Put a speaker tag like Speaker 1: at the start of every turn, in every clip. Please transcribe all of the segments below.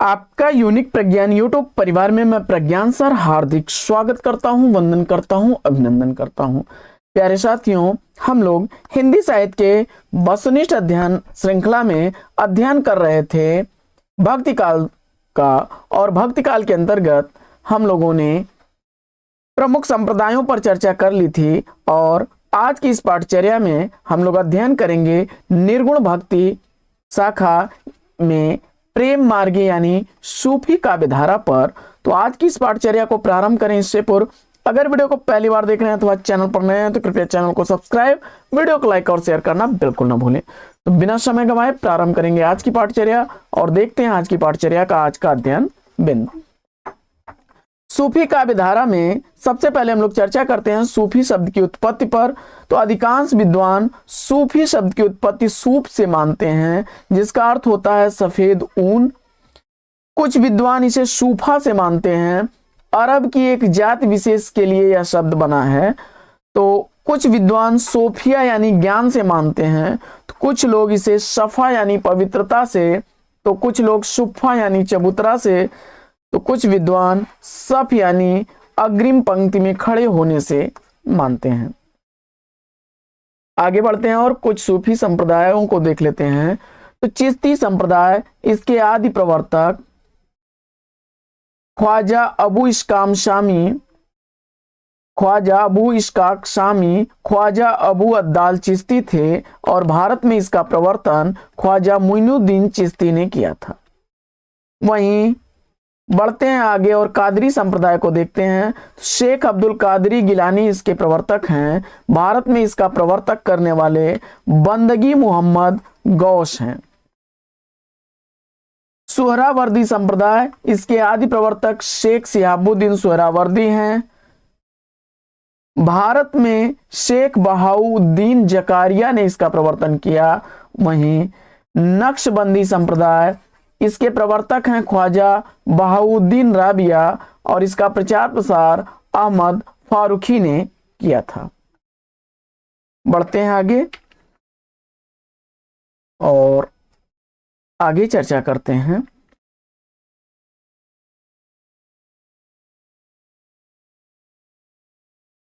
Speaker 1: आपका यूनिक प्रज्ञान यूट्यूब परिवार में मैं प्रज्ञान सर हार्दिक स्वागत करता हूं, वंदन करता हूं, अभिनंदन करता हूं। प्यारे साथियों, हम लोग हिंदी साहित्य के वस्तुनिष्ठ अध्ययन श्रृंखला में अध्ययन कर रहे थे भक्ति काल का, और भक्ति काल के अंतर्गत हम लोगों ने प्रमुख संप्रदायों पर चर्चा कर ली थी। और आज की इस पाठचर्या में हम लोग अध्ययन करेंगे निर्गुण भक्ति शाखा में प्रेम मार्गी यानी सूफी काव्यधारा पर। तो आज की इस पाठचर्या को प्रारंभ करें इससे पूर्व अगर वीडियो को पहली बार देख रहे हैं अथवा चैनल पर नए हैं तो कृपया चैनल को सब्सक्राइब, वीडियो को लाइक और शेयर करना बिल्कुल ना भूलें। तो बिना समय गंवाए प्रारंभ करेंगे आज की पाठचर्या और देखते हैं आज की पाठचर्या का आज का अध्ययन बिंदु। सूफी काव्यधारा में सबसे पहले हम लोग चर्चा करते हैं सूफी शब्द की उत्पत्ति पर। तो अधिकांश विद्वान सूफी शब्द की उत्पत्ति सूफ से मानते हैं, जिसका अर्थ होता है सफेद ऊन। कुछ विद्वान इसे सूफा से मानते हैं, अरब की एक जाति विशेष के लिए यह शब्द बना है। तो कुछ विद्वान सोफिया यानी ज्ञान से मानते हैं, तो कुछ लोग इसे सफा यानी पवित्रता से, तो कुछ लोग सुफा यानी चबूतरा से, तो कुछ विद्वान सफ यानी अग्रिम पंक्ति में खड़े होने से मानते हैं। आगे बढ़ते हैं और कुछ सूफी संप्रदायों को देख लेते हैं। तो चिश्ती संप्रदाय, इसके आदि प्रवर्तक ख्वाजा अबू इस्काक शामी ख्वाजा अबू अद्दाल चिश्ती थे, और भारत में इसका प्रवर्तन ख्वाजा मुइनुद्दीन चिश्ती ने किया था। वहीं बढ़ते हैं आगे और कादरी संप्रदाय को देखते हैं। शेख अब्दुल कादरी गिलानी इसके प्रवर्तक हैं। भारत में इसका प्रवर्तक करने वाले बंदगी मोहम्मद गौश हैं। सुहरावर्दी संप्रदाय, इसके आदि प्रवर्तक शेख सिहाबुद्दीन सुहरावर्दी हैं। भारत में शेख बहाउद्दीन जकारिया ने इसका प्रवर्तन किया। वहीं नक्शबंदी संप्रदाय, इसके प्रवर्तक हैं ख्वाजा बहाउद्दीन राबिया, और इसका प्रचार प्रसार अहमद फारूकी ने किया था। बढ़ते हैं आगे और आगे चर्चा करते हैं।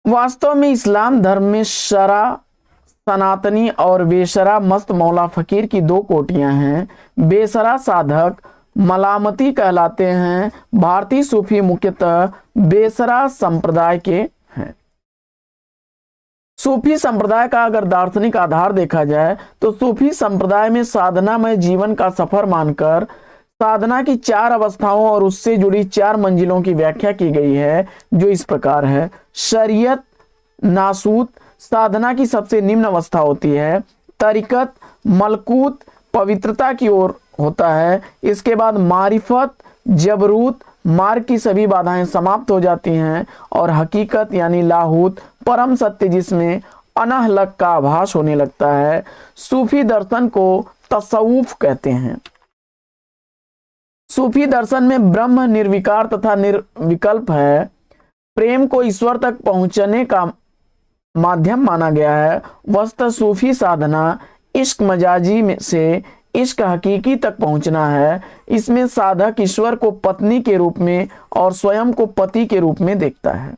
Speaker 1: वास्तव में इस्लाम धर्म में शरा सनातनी और बेशरा मस्त मौला फकीर की दो कोटियां हैं। बेशरा साधक मलामती कहलाते हैं। भारतीय सूफी मुख्यतः बेशरा संप्रदाय के हैं। सूफी संप्रदाय का अगर दार्शनिक आधार देखा जाए तो सूफी संप्रदाय में साधनामय जीवन का सफर मानकर साधना की 4 अवस्थाओं और उससे जुड़ी 4 मंजिलों की व्याख्या की गई है, जो इस प्रकार है। शरीयत नासूत साधना की सबसे निम्न अवस्था होती है। तरीकत मलकूत पवित्रता की ओर होता है। इसके बाद मारिफत जबरूत मार्ग की सभी बाधाएं समाप्त हो जाती हैं, और हकीकत यानी लाहूत परम सत्य जिसमें अनहलक का आभास होने लगता है। सूफी दर्शन को तसव्वुफ कहते हैं। सूफी दर्शन में ब्रह्म निर्विकार तथा निर्विकल्प है। प्रेम को ईश्वर तक पहुंचने का माध्यम माना गया है। वस्तुतः सूफी साधना इश्क मजाजी में से इश्क हकीकी तक पहुंचना है। इसमें साधक ईश्वर को पत्नी के रूप में और स्वयं को पति के रूप में देखता है।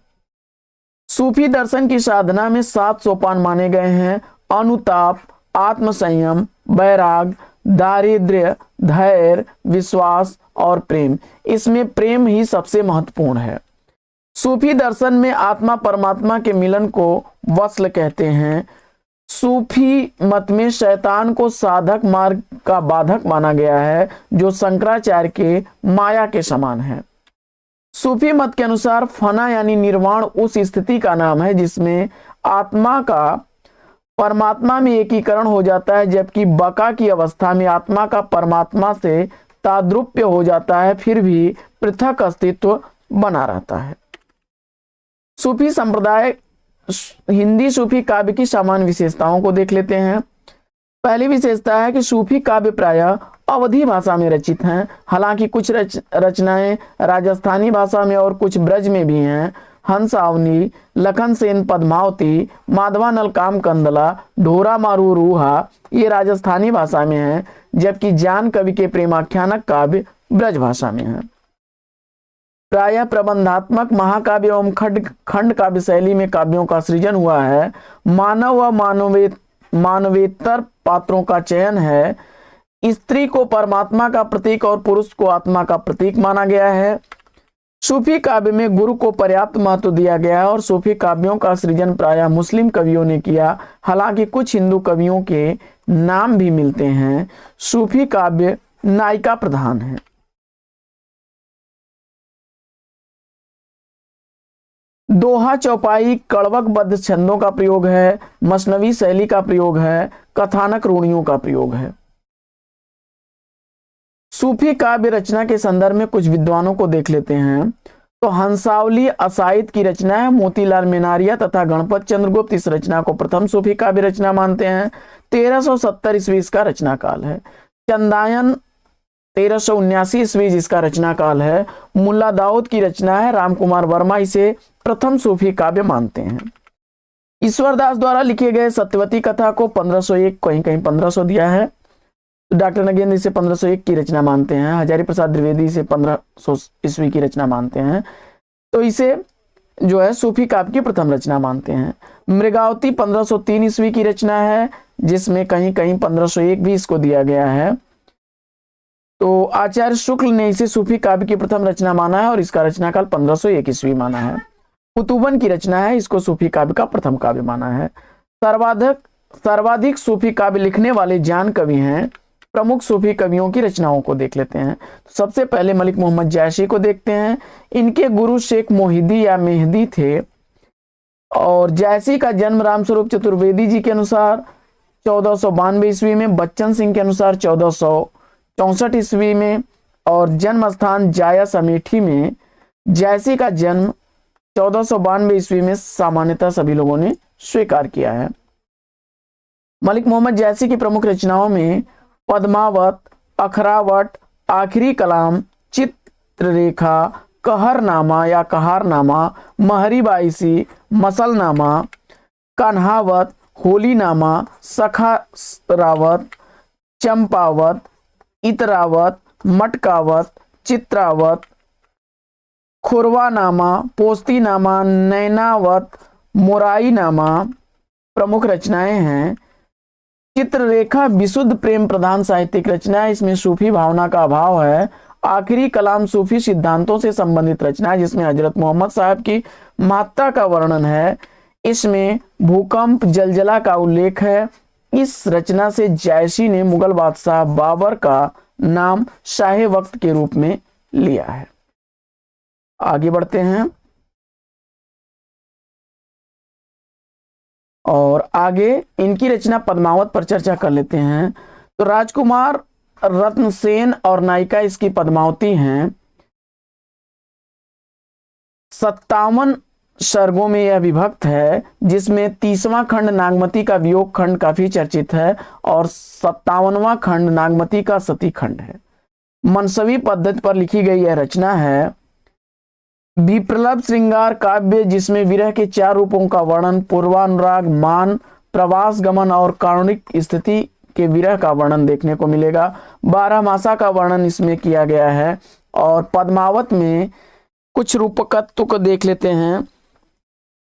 Speaker 1: सूफी दर्शन की साधना में 7 सोपान माने गए हैं। अनुताप, आत्मसंयम, वैराग, दारिद्र्य, धैर्य, विश्वास और प्रेम। इसमें प्रेम ही सबसे महत्वपूर्ण है। सूफी दर्शन में आत्मा परमात्मा के मिलन को वस्ल कहते हैं। सूफी मत में शैतान को साधक मार्ग का बाधक माना गया है, जो शंकराचार्य के माया के समान है। सूफी मत के अनुसार फना यानी निर्वाण उस स्थिति का नाम है जिसमें आत्मा का परमात्मा में एकीकरण हो जाता है, जबकि बका की अवस्था में आत्मा का परमात्मा से ताद्रुप्य हो जाता है, फिर भी पृथक अस्तित्व बना रहता है। सूफी संप्रदाय हिंदी सूफी काव्य की सामान्य विशेषताओं को देख लेते हैं। पहली विशेषता है कि सूफी काव्य प्रायः अवधी भाषा में रचित हैं। हालांकि कुछ रचनाएं राजस्थानी भाषा में और कुछ ब्रज में भी हैं। हंसावनी, लखन सेन पद्मावती, माधवानल काम कंदला, ढोरा मारू रूहा ये राजस्थानी भाषा में हैं, जबकि जान कवि के प्रेमाख्यानक काव्य ब्रजभाषा में है। प्रायः प्रबंधात्मक महाकाव्य एवं खंड काव्य शैली में काव्यों का सृजन हुआ है। मानव व मानवेतर पात्रों का चयन है। स्त्री को परमात्मा का प्रतीक और पुरुष को आत्मा का प्रतीक माना गया है। सूफी काव्य में गुरु को पर्याप्त महत्व दिया गया है और सूफी काव्यों का सृजन प्रायः मुस्लिम कवियों ने किया, हालांकि कुछ हिंदू कवियों के नाम भी मिलते हैं। सूफी काव्य नायिका प्रधान है। दोहा, चौपाई, कड़वकबद्ध छंदों का प्रयोग है। मसनवी शैली का प्रयोग है। कथानक रूढ़ियों का प्रयोग है। सूफी काव्य रचना के संदर्भ में कुछ विद्वानों को देख लेते हैं। तो हंसावली असाइद की रचना है। मोतीलाल मेनारिया तथा गणपत चंद्रगुप्त इस रचना को प्रथम सूफी काव्य रचना मानते हैं। 1370 ईस्वी इसका रचना काल है। चंदायन 1379 ईस्वी जिसका रचना काल है। मुल्ला दाऊद की रचना है। रामकुमार वर्मा इसे प्रथम सूफी काव्य मानते हैं। ईश्वरदास द्वारा लिखे गए सत्यवती कथा को 1501, कहीं कहीं 1500 दिया है। डॉक्टर नगेंद्र इसे 1501 की रचना मानते हैं। हजारी प्रसाद द्विवेदी इसे 1500 ईस्वी की रचना मानते हैं। तो इसे जो है सूफी काव्य की प्रथम रचना मानते हैं। मृगावती 1503 ईस्वी की रचना है, जिसमें कहीं कहीं 1501 भी इसको दिया गया है। तो आचार्य शुक्ल ने इसे सूफी काव्य की प्रथम रचना माना है और इसका रचनाकाल 1501 ईस्वी माना है। कुतुबन की रचना है, इसको सूफी काव्य का प्रथम काव्य माना है। सर्वाधिक सूफी काव्य लिखने वाले जान कवि हैं। प्रमुख सूफी कवियों की रचनाओं को देख लेते हैं। तो सबसे पहले मलिक मोहम्मद जैशी को देखते हैं। इनके गुरु शेख मोहिदी या मेहदी थे और जैसी का जन्म रामस्वरूप चतुर्वेदी जी के अनुसार 1492 ईस्वी में, बच्चन सिंह के अनुसार 1464 ईस्वी में और जन्म स्थान जायस अमेठी में। जैसी का जन्म 1492 ईस्वी में सामान्यतः सभी लोगों ने स्वीकार किया है। मलिक मोहम्मद जैसी की प्रमुख रचनाओं में पद्मावत, अखरावट, आखिरी कलाम, चित्ररेखा, कहरनामा या कहारनामा, महरी बाईसी, मसलनामा, कान्हावत, होलीनामा, सखारावत, चंपावत, इतरावत, मटकावत, चित्रावत, खुरवानामा, पोस्तीनामा, नैनावत, मोराईनामा प्रमुख रचनाएं हैं। चित्ररेखा विशुद्ध प्रेम प्रधान साहित्यिक रचना है, इसमें सूफी भावना का अभाव है। आखिरी कलाम सूफी सिद्धांतों से संबंधित रचना है, जिसमें हजरत मोहम्मद साहब की महत्ता का वर्णन है। इसमें भूकंप, जलजला का उल्लेख है। इस रचना से जैशी ने मुगल बादशाह बाबर का नाम शाहे वक्त के रूप में लिया है। आगे बढ़ते हैं और आगे इनकी रचना पद्मावत पर चर्चा कर लेते हैं। तो राजकुमार रत्नसेन और नायिका इसकी पद्मावती हैं। 57 सर्गों में यह विभक्त है, जिसमें 30वां खंड नागमती का वियोग खंड काफी चर्चित है और 57वां खंड नागमती का सती खंड है। मनसवी पद्धति पर लिखी गई यह रचना है। विप्रलभ श्रृंगार काव्य, जिसमें विरह के 4 रूपों का वर्णन, पूर्वानुराग, मान, प्रवास गमन और कारुणिक स्थिति के विरह का वर्णन देखने को मिलेगा। 12 मासा का वर्णन इसमें किया गया है। और पद्मावत में कुछ रूपकत्व को देख लेते हैं।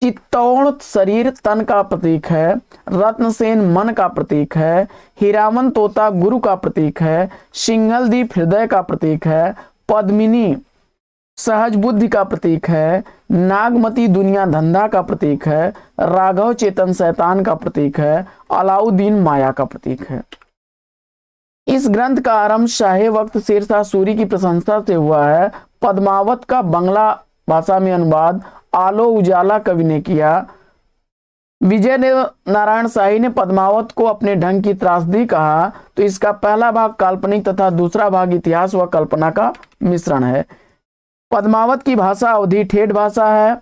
Speaker 1: चित्तौड़ शरीर तन का प्रतीक है। रत्नसेन मन का प्रतीक है। हीरावन तोता गुरु का प्रतीक है। सिंघलदीप हृदय का प्रतीक है। पद्मिनी सहज बुद्धि का प्रतीक है। नागमती दुनिया धंधा का प्रतीक है। राघव चेतन शैतान का प्रतीक है। अलाउद्दीन माया का प्रतीक है। इस ग्रंथ का आरंभ शाहे वक्त शेरशाह सूरी की प्रशंसा से हुआ है। पद्मावत का बंगला भाषा में अनुवाद आलो उजाला कवि ने किया। विजय नारायण शाही ने पद्मावत को अपने ढंग की त्रासदी कहा। तो इसका पहला भाग काल्पनिक तथा दूसरा भाग इतिहास व कल्पना का मिश्रण है। पद्मावत की भाषा अवधी ठेठ भाषा है।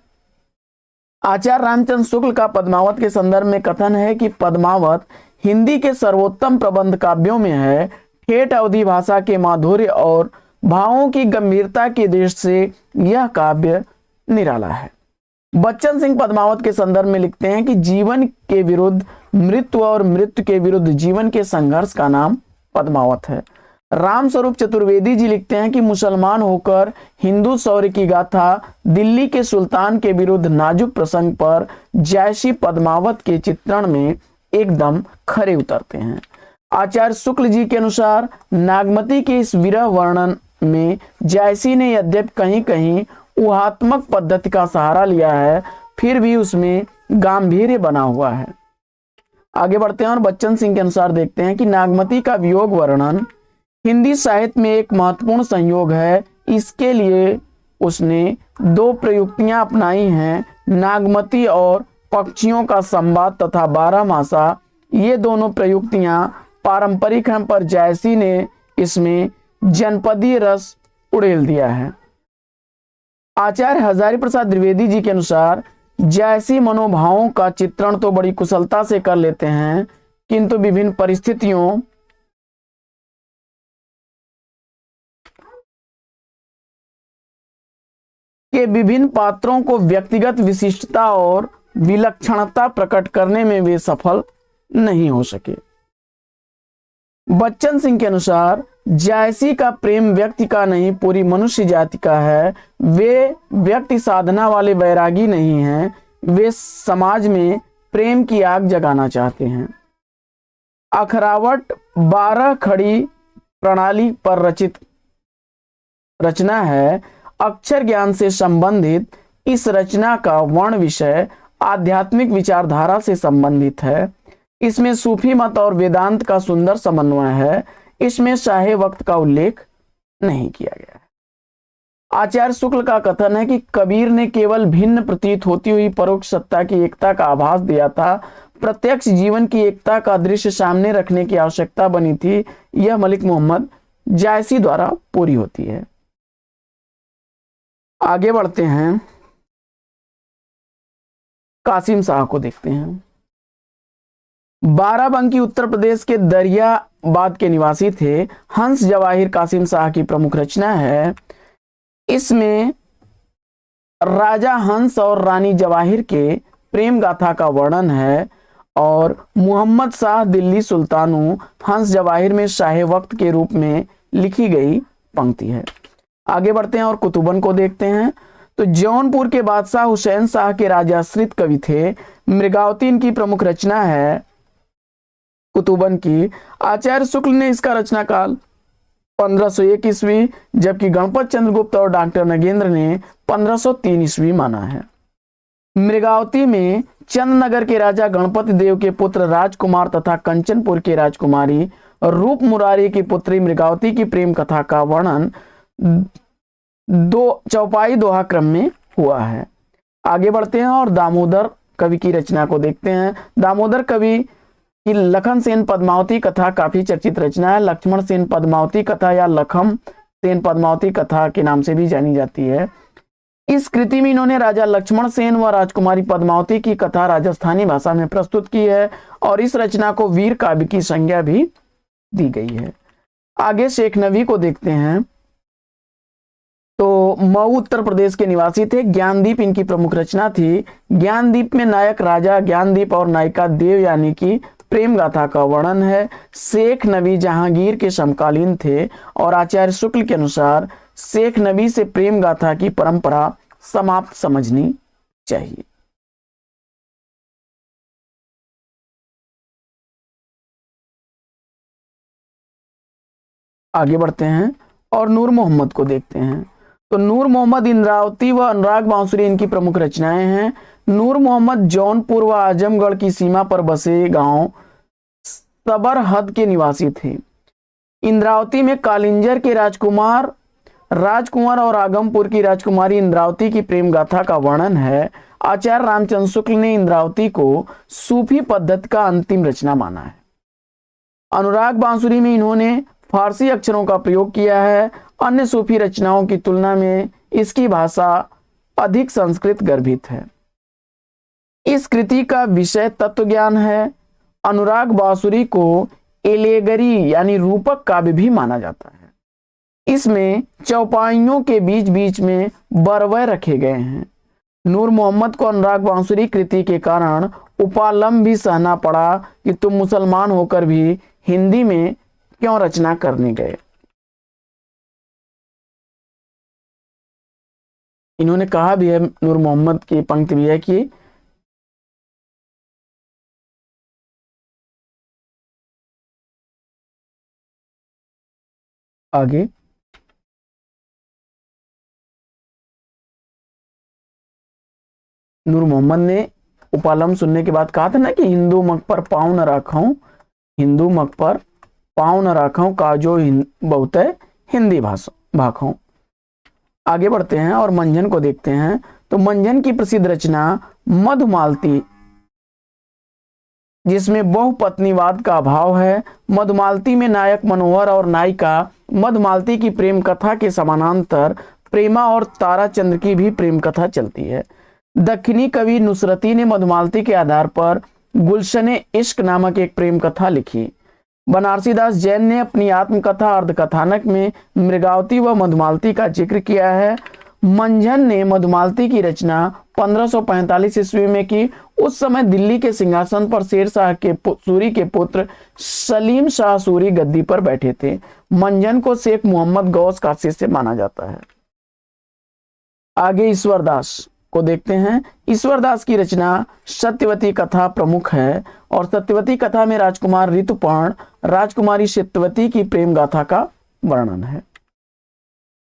Speaker 1: आचार्य रामचंद्र शुक्ल का पद्मावत के संदर्भ में कथन है कि पद्मावत हिंदी के सर्वोत्तम प्रबंध काव्यों में है। ठेठ अवधी भाषा के माधुर्य और भावों की गंभीरता की दृष्टि से यह काव्य निराला है। बच्चन सिंह पद्मावत के संदर्भ में लिखते हैं कि जीवन के विरुद्ध मृत्यु और मृत्यु के विरुद्ध जीवन के संघर्ष का नाम पद्मावत है। रामस्वरूप चतुर्वेदी जी लिखते हैं कि मुसलमान होकर हिंदू शौर्य की गाथा दिल्ली के सुल्तान के विरुद्ध नाजुक प्रसंग पर जैसी पद्मावत के चित्रण में एकदम खरे उतरते हैं। आचार्य शुक्ल जी के अनुसार नागमती के इस विरह वर्णन में जैसी ने यद्यपि कहीं कहीं ऊहात्मक पद्धति का सहारा लिया है, फिर भी उसमें गांधीर्य बना हुआ है। आगे बढ़ते हैं और बच्चन सिंह के अनुसार देखते हैं कि नागमती का वियोग वर्णन हिंदी साहित्य में एक महत्वपूर्ण संयोग है। इसके लिए उसने दो प्रयुक्तियां अपनाई हैं, नागमती और पक्षियों का संवाद तथा बारहमासा। ये दोनों प्रयुक्तियां पारंपरिक हैं, पर जैसी ने इसमें जनपदीय रस उड़ेल दिया है। आचार्य हजारी प्रसाद द्विवेदी जी के अनुसार जैसी मनोभावों का चित्रण तो बड़ी कुशलता से कर लेते हैं, किंतु विभिन्न परिस्थितियों के विभिन्न पात्रों को व्यक्तिगत विशिष्टता और विलक्षणता प्रकट करने में वे सफल नहीं हो सके। बच्चन सिंह के अनुसार जैसी का प्रेम व्यक्ति का नहीं पूरी मनुष्य जाति का है। वे व्यक्ति साधना वाले वैरागी नहीं हैं, वे समाज में प्रेम की आग जगाना चाहते हैं। अखरावट 12 खड़ी प्रणाली पर रचित रचना है। अक्षर ज्ञान से संबंधित इस रचना का वर्ण विषय आध्यात्मिक विचारधारा से संबंधित है। इसमें सूफी मत और वेदांत का सुंदर समन्वय है। इसमें शाहे वक्त का उल्लेख नहीं किया गया है। आचार्य शुक्ल का कथन है कि कबीर ने केवल भिन्न प्रतीत होती हुई परोक्ष सत्ता की एकता का आभास दिया था, प्रत्यक्ष जीवन की एकता का दृश्य सामने रखने की आवश्यकता बनी थी। यह मलिक मोहम्मद जायसी द्वारा पूरी होती है। आगे बढ़ते हैं, कासिम शाह को देखते हैं। बाराबंकी उत्तर प्रदेश के दरियाबाद के निवासी थे। हंस जवाहिर कासिम शाह की प्रमुख रचना है। इसमें राजा हंस और रानी जवाहिर के प्रेम गाथा का वर्णन है और मोहम्मद शाह दिल्ली सुल्तानू हंस जवाहिर में शाहे वक्त के रूप में लिखी गई पंक्ति है। आगे बढ़ते हैं और कुतुबन को देखते हैं। तो जौनपुर के बादशाह हुसैन शाह के राजाश्रित कवि थे। मृगावती इनकी प्रमुख रचना है कुतुबन की। आचार्य शुक्ल ने इसका रचना काल 1501 ईस्वी, जबकि गणपत चंद्रगुप्त और डॉक्टर नगेंद्र ने 1503 ईस्वी माना है। मृगावती में चंदनगर के राजा गणपति देव के पुत्र राजकुमार तथा कंचनपुर के राजकुमारी रूप मुरारी की पुत्री मृगावती की प्रेम कथा का वर्णन दो चौपाई दोहा क्रम में हुआ है। आगे बढ़ते हैं और दामोदर कवि की रचना को देखते हैं। दामोदर कवि की लखन सेन पद्मावती कथा काफी चर्चित रचना है। लक्ष्मण सेन पद्मावती कथा या लखम सेन पद्मावती कथा के नाम से भी जानी जाती है। इस कृति में इन्होंने राजा लक्ष्मण सेन व राजकुमारी पद्मावती की कथा राजस्थानी भाषा में प्रस्तुत की है और इस रचना को वीर काव्य की संज्ञा भी दी गई है। आगे शेख नबी को देखते हैं। तो मऊ उत्तर प्रदेश के निवासी थे। ज्ञानदीप इनकी प्रमुख रचना थी। ज्ञानदीप में नायक राजा ज्ञानदीप और नायिका देवयानी की प्रेम गाथा का वर्णन है। शेख नबी जहांगीर के समकालीन थे और आचार्य शुक्ल के अनुसार शेख नबी से प्रेम गाथा की परंपरा समाप्त समझनी चाहिए। आगे बढ़ते हैं और नूर मोहम्मद को देखते हैं। तो नूर मोहम्मद इंद्रावती व अनुराग बांसुरी इनकी प्रमुख रचनाएं हैं। नूर मोहम्मद जौनपुर व आजमगढ़ की सीमा पर बसे गांव सबरहद के निवासी थे। इंद्रावती में कालिंजर के राजकुमार और आगमपुर की राजकुमारी इंद्रावती की प्रेम गाथा का वर्णन है। आचार्य रामचंद्र शुक्ल ने इंद्रावती को सूफी पद्धति का अंतिम रचना माना है। अनुराग बांसुरी में इन्होंने फारसी अक्षरों का प्रयोग किया है। अन्य सूफी रचनाओं की तुलना में इसकी भाषा अधिक संस्कृत गर्भित है। इस कृति का विषय तत्वज्ञान है। अनुराग बांसुरी को एलेगरी यानी रूपक काव्य भी माना जाता है। इसमें चौपाइयों के बीच बीच में बरवय रखे गए हैं। नूर मोहम्मद को अनुराग बांसुरी कृति के कारण उपालंब भी सहना पड़ा कि तुम मुसलमान होकर भी हिंदी में क्यों रचना करने गए। इन्होंने कहा भी है, नूर मोहम्मद की पंक्ति भी है कि आगे नूर मोहम्मद ने उपालम सुनने के बाद कहा था ना कि हिंदू मक पर पाँव न राखाऊं, हिंदू मक पर पाँव न राखाऊं, काजो बहुत है हिंदी भाषा भाखाऊं। आगे बढ़ते हैं और मंझन को देखते हैं। तो मंझन की प्रसिद्ध रचना मधुमालती, जिसमें बहुपत्नीवाद का अभाव है। मधुमालती में नायक मनोहर और नायिका मधुमालती की प्रेम कथा के समानांतर प्रेमा और ताराचंद्र की भी प्रेम कथा चलती है। दक्षिणी कवि नुसरती ने मधुमालती के आधार पर गुलशने इश्क नामक एक प्रेम कथा लिखी। बनारसी दास जैन ने अपनी आत्मकथा अर्धकथानक में मृगावती व मधुमालती का जिक्र किया है। मंझन ने मधुमालती की रचना 1545 ईस्वी में की। उस समय दिल्ली के सिंहासन पर शेर शाह के सूरी के पुत्र सलीम शाह सूरी गद्दी पर बैठे थे। मंझन को शेख मोहम्मद गौस का शिष्य माना जाता है। आगे ईश्वरदास को देखते हैं। ईश्वरदास की रचना सत्यवती कथा प्रमुख है और सत्यवती कथा में राजकुमार ऋतुपर्ण राजकुमारी सत्यवती की प्रेम गाथा का वर्णन है।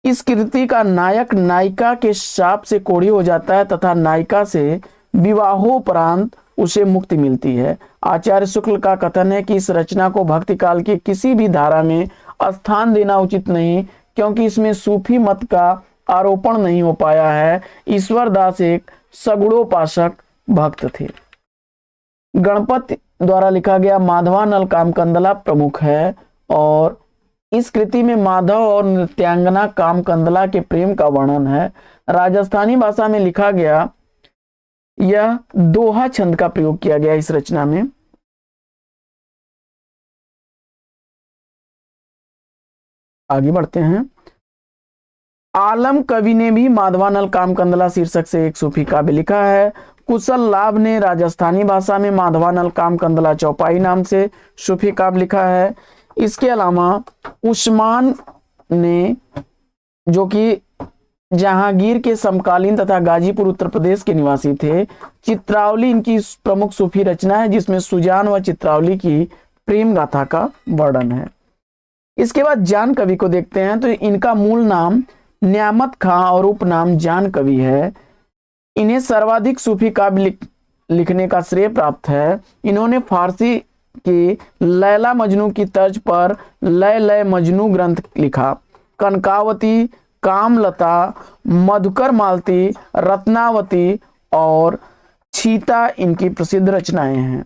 Speaker 1: इस कृति का नायक नायिका के शाप से कोढ़ी हो जाता है तथा नायिका से विवाहोपरांत उसे मुक्ति मिलती है। आचार्य शुक्ल का कथन है कि इस रचना को भक्ति काल की किसी भी धारा में स्थान देना उचित नहीं, क्योंकि इसमें सूफी मत का आरोपण नहीं हो पाया है। ईश्वरदास एक सगुणोपासक भक्त थे। गणपति द्वारा लिखा गया माधवानल कामकंदला प्रमुख है और इस कृति में माधव और नृत्यांगना कामकंदला के प्रेम का वर्णन है। राजस्थानी भाषा में लिखा गया यह दोहा छंद का प्रयोग किया गया इस रचना में। आगे बढ़ते हैं। आलम कवि ने भी माधवानल कामकंदला शीर्षक से एक सूफी काव्य लिखा है। कुशल लाभ ने राजस्थानी भाषा में माधवानल कामकंदला चौपाई नाम से सूफी काव्य लिखा है। इसके अलावा उस्मान ने, जो कि जहांगीर के समकालीन तथा गाजीपुर उत्तर प्रदेश के निवासी थे, चित्रावली इनकी प्रमुख सूफी रचना है, जिसमें सुजान व चित्रावली की प्रेम गाथा का वर्णन है। इसके बाद जान कवि को देखते हैं। तो इनका मूल नाम न्यामत खां और उपनाम जान कवि है। इन्हें सर्वाधिक सूफी काव्य लिखने का श्रेय प्राप्त है। इन्होंने फारसी की लैला मजनू की तर्ज पर लय लय मजनू ग्रंथ लिखा। कनकावती, कामलता, मधुकर मालती, रत्नावती और छीता इनकी प्रसिद्ध रचनाएं हैं।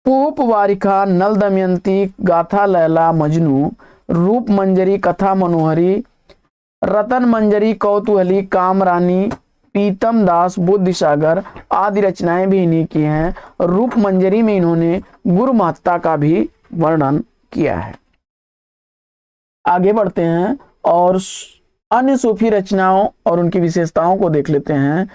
Speaker 1: पूप वारिका, नल दमयंती, गाथा लैला मजनू, रूप मंजरी, कथा मनोहरी, रतन मंजरी, कौतूहली, कामरानी, पीतम दास, बुद्ध सागर आदि रचनाएं भी इन्हीं की हैं। रूप मंजरी में इन्होंने गुरु महत्ता का भी वर्णन किया है। आगे बढ़ते हैं और अन्य सूफी रचनाओं और उनकी विशेषताओं को देख लेते हैं।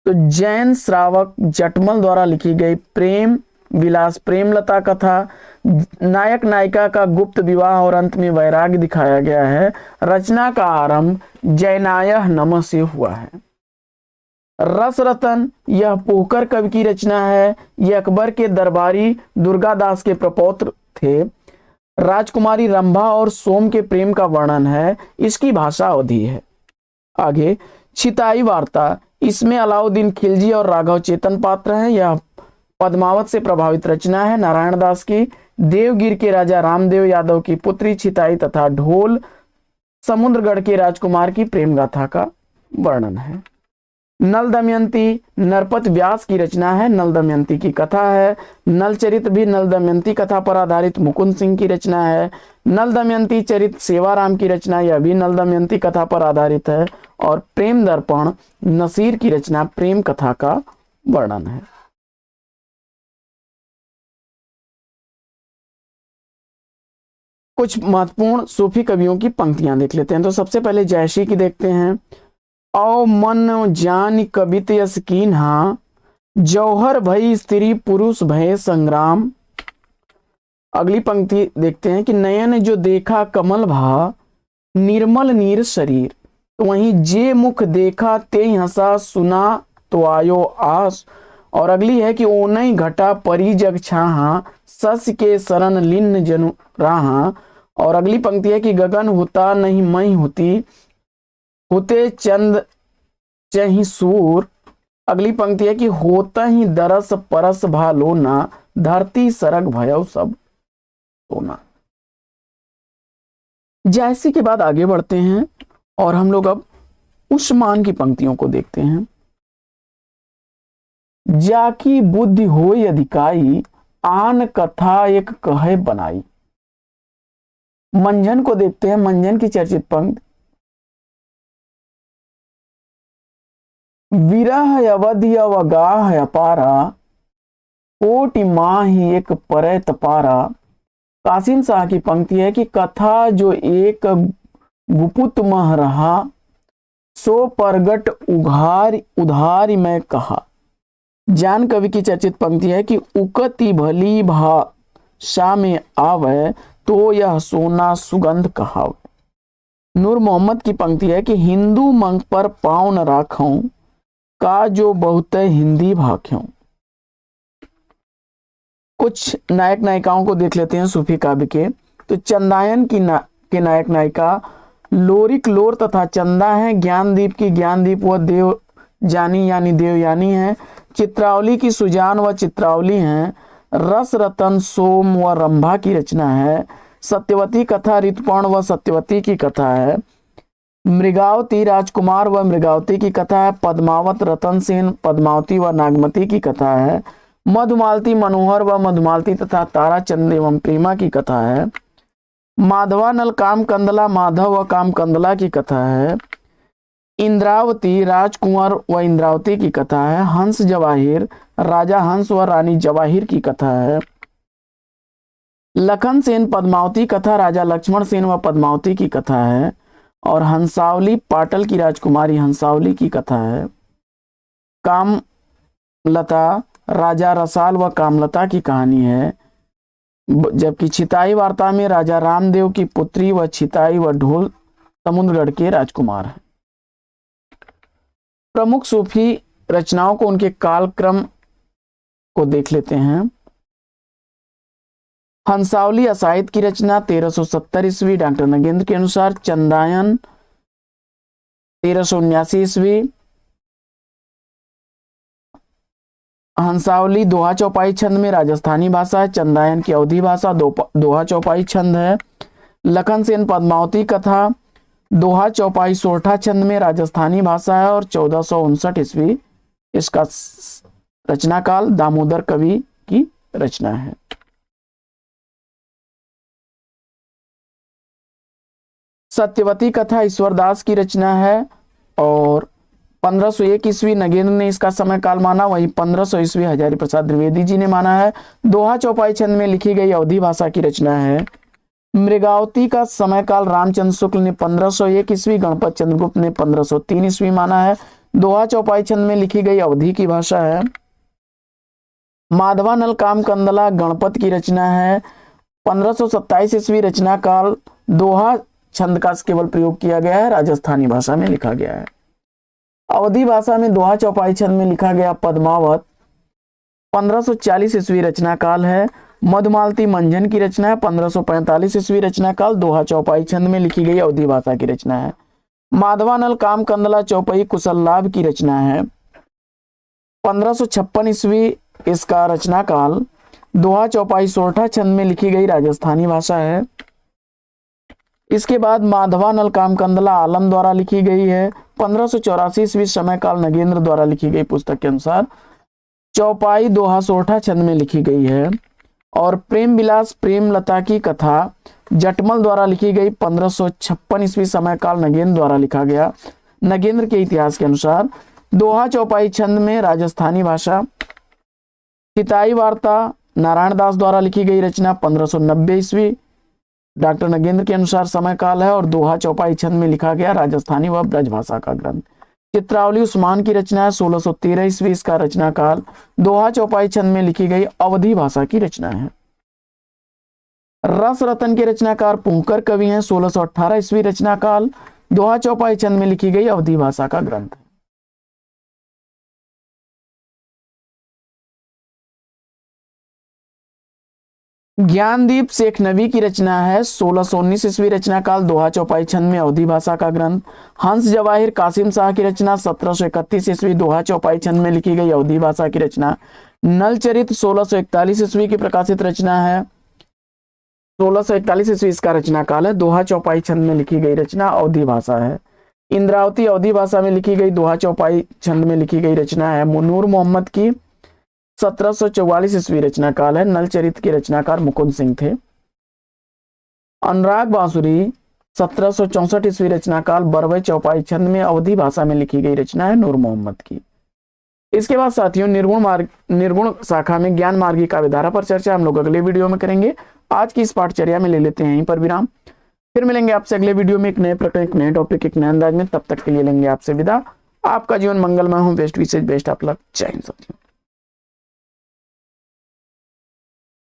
Speaker 1: तो जैन श्रावक जटमल द्वारा लिखी गई प्रेम विलास प्रेमलता कथा, नायक नायिका का गुप्त विवाह और अंत में वैराग्य दिखाया गया है। रचना का आरंभ जैनायह नमः से हुआ है। रस रतन, यह पोहकर कवि की रचना है। यह अकबर के दरबारी दुर्गादास के प्रपौत्र थे। राजकुमारी रंभा और सोम के प्रेम का वर्णन है। इसकी भाषा अवधी है। आगे छिताई वार्ता, इसमें अलाउद्दीन खिलजी और राघव चेतन पात्र हैं। यह पद्मावत से प्रभावित रचना है। नारायण दास की देवगिर के राजा रामदेव यादव की पुत्री छिताई तथा ढोल समुद्रगढ़ के राजकुमार की प्रेम गाथा का वर्णन है। नल दमयंती नरपत व्यास की रचना है। नल दमयंती की कथा है। नल चरित भी नल दमयंती कथा पर आधारित मुकुंद सिंह की रचना है। नल दमयंती चरित सेवाराम की रचना, यह भी नल दमयंती कथा पर आधारित है। और प्रेम दर्पण नसीर की रचना प्रेम कथा का वर्णन है। कुछ महत्वपूर्ण सूफी कवियों की पंक्तियां देख लेते हैं। तो सबसे पहले जयशी की देखते हैं। औ मन जान कबित यस्कीन हा, जौहर भई स्त्री पुरुष भय संग्राम। अगली पंक्ति देखते हैं कि नयन जो देखा कमल भा, निर्मल नीर शरीर। तो वहीं जे मुख देखा ते हंसा, सुना तो आयो आस। और अगली है कि ओ नहीं घटा परी जग छाहा, सस के शरण लिन्न जनु राहा। और अगली पंक्ति है कि गगन होता नहीं मई होती, होते चंद चही सूर। अगली पंक्ति है कि होता ही दरस परस भालोना, धरती सरग भयउ सब सोना। जैसे के बाद आगे बढ़ते हैं और हम लोग अब उस्मान की पंक्तियों को देखते हैं। जाकी बुद्धि होय अधिकाई, आन कथा एक कहे बनाई। मंजन को देखते हैं। मंजन की चर्चित पंक्ति, विरह अवधि अवगाह अपारा, कोटि माही एक परय तपारा। कासिम शाह की पंक्ति है कि कथा जो एक गुपुत मह रहा, सो परगट उधारी मैं कहा। जान कवि की चर्चित पंक्ति है कि उकती भली भाषा में आवे, तो यह सोना सुगंध कहावे। नूर मोहम्मद की पंक्ति है कि हिंदू मंग पर पाँव न राखूं, का जो बहुत हिंदी भाख्यों। कुछ नायक नायिकाओं को देख लेते हैं सूफी काव्य के। तो चंदायन के नायक नायिका लोरिक लोर तथा चंदा है। ज्ञानदीप की ज्ञानदीप व देव जानी यानी देवयानी है। चित्रावली की सुजान व चित्रावली हैं। रस रतन सोम व रंभा की रचना है। सत्यवती कथा ऋतुपर्ण व सत्यवती की कथा है। मृगावती राजकुमार व मृगावती की कथा है। पद्मावत रतन सेन पद्मावती व नागमती की कथा है। मधुमालती मनोहर व मधुमालती तथा ताराचंद एवं प्रेमा की कथा है। माधवानल काम कंदला माधव व काम कंदला की कथा है। इंद्रावती राजकुंवर व इंद्रावती की कथा है। हंस जवाहिर राजा हंस व रानी जवाहिर की कथा है। लखन सेन पद्मावती कथा राजा लक्ष्मण सेन व पद्मावती की कथा है। और हंसावली पाटल की राजकुमारी हंसावली की कथा है। कामलता राजा रसाल व कामलता की कहानी है। जबकि छिताई वार्ता में राजा रामदेव की पुत्री व छिताई व ढोल समुद्रगढ़ के राजकुमार हैं। प्रमुख सूफी रचनाओं को उनके कालक्रम को देख लेते हैं। हंसावली असाइद की रचना 1370 ईस्वी डॉक्टर नगेंद्र के अनुसार। चंदायन 1379 ईस्वी। हंसावली दोहा चौपाई छंद में राजस्थानी भाषा है। चंदायन की अवधी भाषा दोहा चौपाई छंद है। लखन सेन पद्मावती कथा दोहा चौपाई सोरठा छंद में राजस्थानी भाषा है और 1459 ईस्वी इसका रचना काल दामोदर कवि की रचना है। सत्यवती कथा ईश्वरदास की रचना है और 1501 ईस्वी नगेंद्र ने इसका समय काल माना। वहीं 1500 ईस्वी हजारी प्रसाद द्विवेदी जी ने माना है। दोहा चौपाई छंद में लिखी गई अवधी भाषा की रचना है। मृगावती का समय काल रामचंद्र शुक्ल ने 1501 ईस्वी गणपत चंद्रगुप्त ने 1503 ईस्वी माना है। दोहा चौपाई छंद में लिखी गई अवधी की भाषा है। माधवानल काम कंदला गणपत की रचना है। 1527 ईस्वी रचना काल। दोहा छंद का केवल प्रयोग किया गया है, राजस्थानी भाषा में लिखा गया है। अवधी भाषा में दोहा चौपाई छंद में लिखा गया पद्मावत 1540 ईस्वी रचना काल है। मधुमालती मंजन की रचना है। 1545 ईस्वी रचना काल। दोहा चौपाई छंद में लिखी गई अवधी भाषा की रचना है। माधवानल काम कंदला चौपाई कुशल लाभ की रचना है। 1556 ईस्वी इसका रचना काल। दोहा चौपाई सोरठा छंद में लिखी गई राजस्थानी भाषा है। इसके बाद माधवानल काम कंदला आलम द्वारा लिखी गई है। 1584 ईस्वी समय काल नगेंद्र द्वारा लिखी गई पुस्तक के अनुसार चौपाई दोहा सोरठा छंद में लिखी गई है। और प्रेम विलास प्रेमलता की कथा जटमल द्वारा लिखी गई 1556 ईस्वी समय काल नगेंद्र द्वारा लिखा गया। नगेंद्र के इतिहास के अनुसार दोहा चौपाई छंद में राजस्थानी भाषा। चिताई वार्ता नारायण दास द्वारा लिखी गई रचना 1590 ईस्वी डॉक्टर नगेंद्र के अनुसार समय काल है। और दोहा चौपाई छंद में लिखा गया राजस्थानी व ब्रज भाषा का ग्रंथ। चित्रावली उस्मान की रचना है। 1613 ईस्वी इसका रचना काल। दोहा चौपाई छंद में लिखी गई अवधी भाषा की रचना है। रस रतन के रचनाकार पुंकर कवि हैं। 1618 ईस्वी रचना काल। दोहा चौपाई छंद में लिखी गई अवधी भाषा का ग्रंथ है। ज्ञानदीप शेख नबी की रचना है 1619 ईस्वी रचना काल, दोहा चौपाई छंद में अवधी भाषा का ग्रंथ। हंस जवाहिर कासिम शाह की रचना 1731 ईस्वी, दोहा चौपाई छंद में लिखी गई अवधी भाषा की रचना। नल चरित 1641 ईस्वी की प्रकाशित रचना है, 1641 ईस्वी इसका रचना काल है, दोहा चौपाई छंद में लिखी गई रचना अवधी भाषा है। इंद्रावती अवधी भाषा में लिखी गई दोहा चौपाई छंद में लिखी गई रचना है। नूर मोहम्मद की 1744 ईस्वी रचना काल है, नल चरित के रचनाकार मुकुंद सिंह थे। अनुराग बांसुरी 1764 ईस्वी रचना काल, बरवई चौपाई छंद में अवधी भाषा में लिखी गई रचना है नूर मोहम्मद की। इसके बाद साथियों निर्गुण शाखा में ज्ञान मार्गी का विधारा पर चर्चा हम लोग अगले वीडियो में करेंगे। आज की इस पाठचर्या में ले लेते हैं यहीं पर विराम, फिर मिलेंगे आपसे अगले वीडियो में एक नए प्रकरण, एक नए टॉपिक, एक नए अंदाज में। तब तक के लिए लेंगे आपसे विदा। आपका जीवन मंगलमय हो, बेस्ट विशेष बेस्ट आप लग। जय हिंद साथियों।